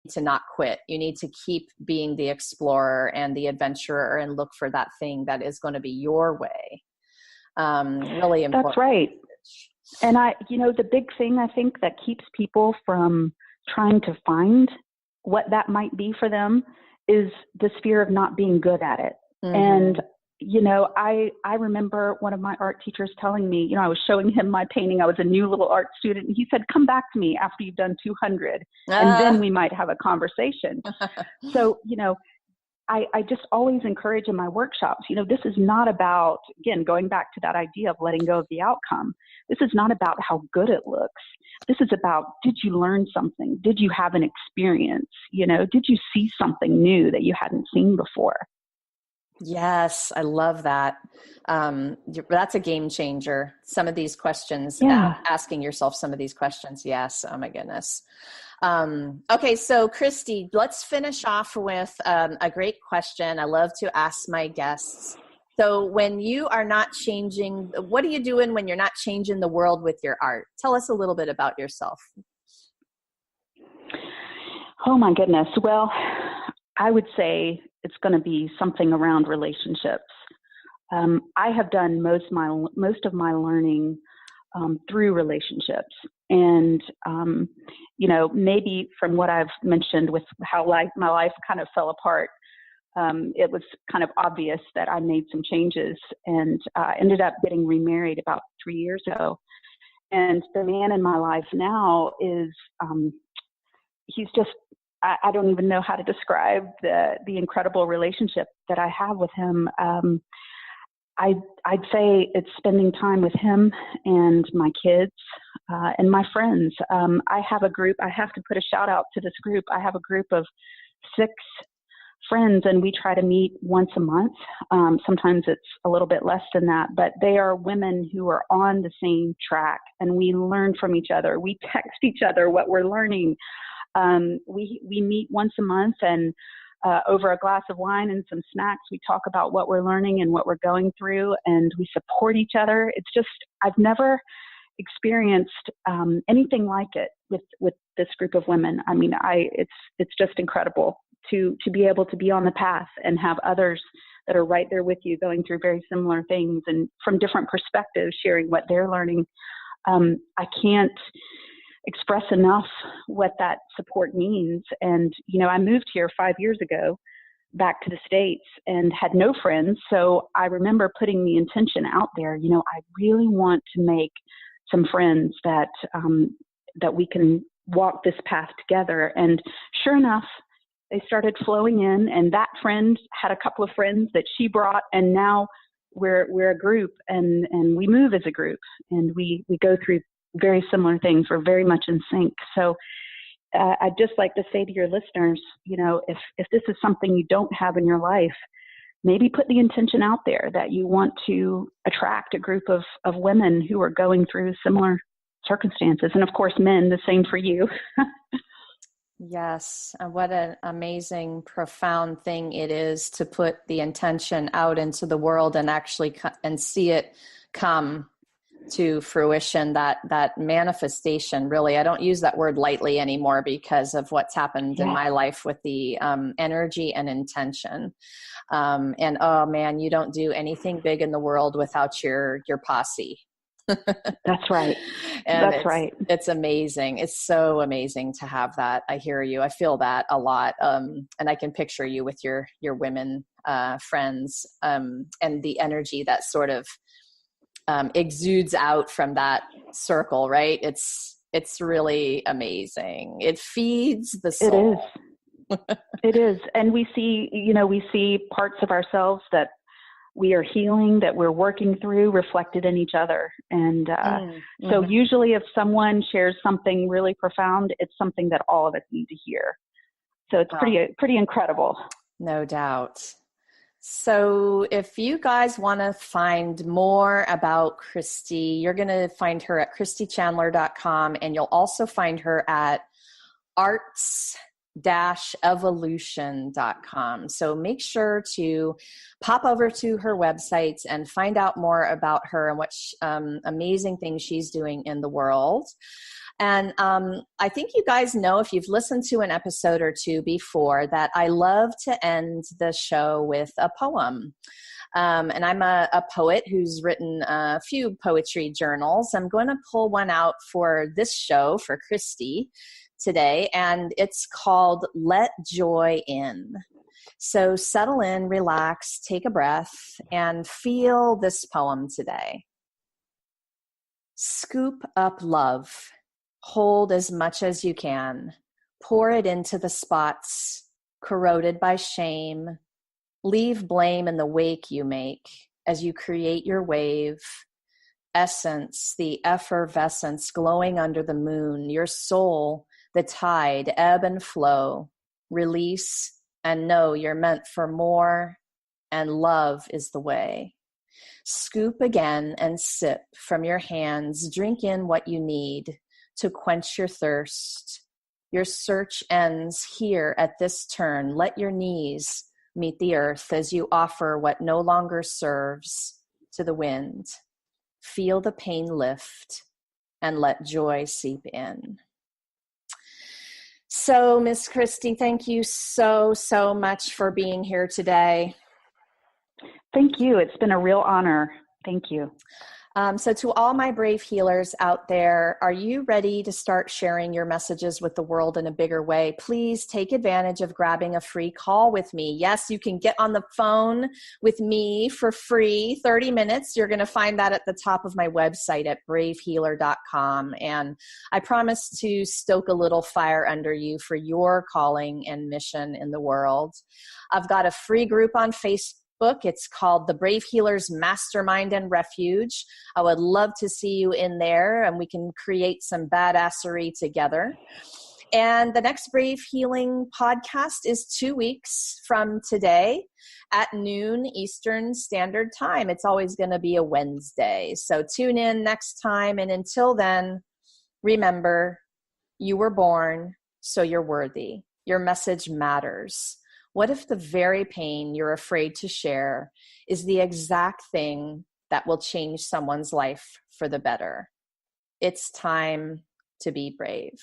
to not quit. You need to keep being the explorer and the adventurer and look for that thing that is going to be your way. Really important. That's right. And the big thing I think that keeps people from trying to find what that might be for them is this fear of not being good at it. Mm-hmm. And I remember one of my art teachers telling me, I was showing him my painting. I was a new little art student. And he said, come back to me after you've done 200 and then we might have a conversation. So, I just always encourage in my workshops, this is not about, again, going back to that idea of letting go of the outcome. This is not about how good it looks. This is about, did you learn something? Did you have an experience? Did you see something new that you hadn't seen before? Yes, I love that. That's a game changer. Some of these questions, asking yourself some of these questions. Yes. Oh my goodness. Okay. So Christie, let's finish off with a great question. I love to ask my guests. So when you are not changing, what are you doing when you're not changing the world with your art? Tell us a little bit about yourself. Oh my goodness. Well, I would say it's going to be something around relationships. I have done most of my learning through relationships, and maybe from what I've mentioned with how my life kind of fell apart, it was kind of obvious that I made some changes and ended up getting remarried about 3 years ago. And the man in my life now is he's just. I don't even know how to describe the incredible relationship that I have with him. I'd say it's spending time with him and my kids and my friends. I have a group. I have to put a shout out to this group. I have a group of 6 friends, and we try to meet once a month. Sometimes it's a little bit less than that, but they are women who are on the same track, and we learn from each other. We text each other what we're learning. We meet once a month, and over a glass of wine and some snacks, we talk about what we're learning and what we're going through, and we support each other. It's just, I've never experienced anything like it with this group of women. I mean, it's just incredible to be able to be on the path and have others that are right there with you going through very similar things and from different perspectives sharing what they're learning. I can't express enough what that support means. And, I moved here 5 years ago back to the States and had no friends. So I remember putting the intention out there, I really want to make some friends that we can walk this path together. And sure enough, they started flowing in, and that friend had a couple of friends that she brought, and now we're a group, and we move as a group, and we go through very similar things. We're very much in sync. So I'd just like to say to your listeners, if this is something you don't have in your life, maybe put the intention out there that you want to attract a group of women who are going through similar circumstances. And of course, men, the same for you. Yes. What an amazing, profound thing it is to put the intention out into the world and actually and see it come to fruition, that manifestation. Really, I don't use that word lightly anymore because of what's happened in my life with the energy and intention. And oh man, you don't do anything big in the world without your posse. That's right. And That's right. It's amazing. It's so amazing to have that. I hear you. I feel that a lot. And I can picture you with your women friends and the energy that sort of exudes out from that circle, right? It's really amazing. It feeds the soul. It is. It is. And we see parts of ourselves that we are healing, that we're working through, reflected in each other. And so usually if someone shares something really profound, it's something that all of us need to hear. So it's pretty incredible. No doubt. So if you guys want to find more about Christie, you're going to find her at christiechandler.com, and you'll also find her at arts-evolution.com. So make sure to pop over to her website and find out more about her and what amazing things she's doing in the world. And I think you guys know, if you've listened to an episode or two before, that I love to end the show with a poem. And I'm a poet who's written a few poetry journals. I'm going to pull one out for this show for Christie today, and it's called Let Joy In. So settle in, relax, take a breath, and feel this poem today. Scoop up love. Hold as much as you can. Pour it into the spots corroded by shame. Leave blame in the wake you make as you create your wave. Essence, the effervescence glowing under the moon. Your soul, the tide, ebb and flow. Release and know you're meant for more, and love is the way. Scoop again and sip from your hands. Drink in what you need to quench your thirst. Your search ends here at this turn. Let your knees meet the earth as you offer what no longer serves to the wind. Feel the pain lift and let joy seep in. So, Miss Christie, thank you so much for being here today. Thank you. It's been a real honor. Thank you. So to all my brave healers out there, are you ready to start sharing your messages with the world in a bigger way? Please take advantage of grabbing a free call with me. Yes, you can get on the phone with me for free, 30 minutes. You're going to find that at the top of my website at bravehealer.com. And I promise to stoke a little fire under you for your calling and mission in the world. I've got a free group on Facebook. It's called the Brave Healers Mastermind and Refuge. I would love to see you in there, and we can create some badassery together. And the next Brave Healing podcast is 2 weeks from today at noon Eastern Standard Time. It's always going to be a Wednesday. So tune in next time. And until then, remember, you were born, so you're worthy. Your message matters. What if the very pain you're afraid to share is the exact thing that will change someone's life for the better? It's time to be brave.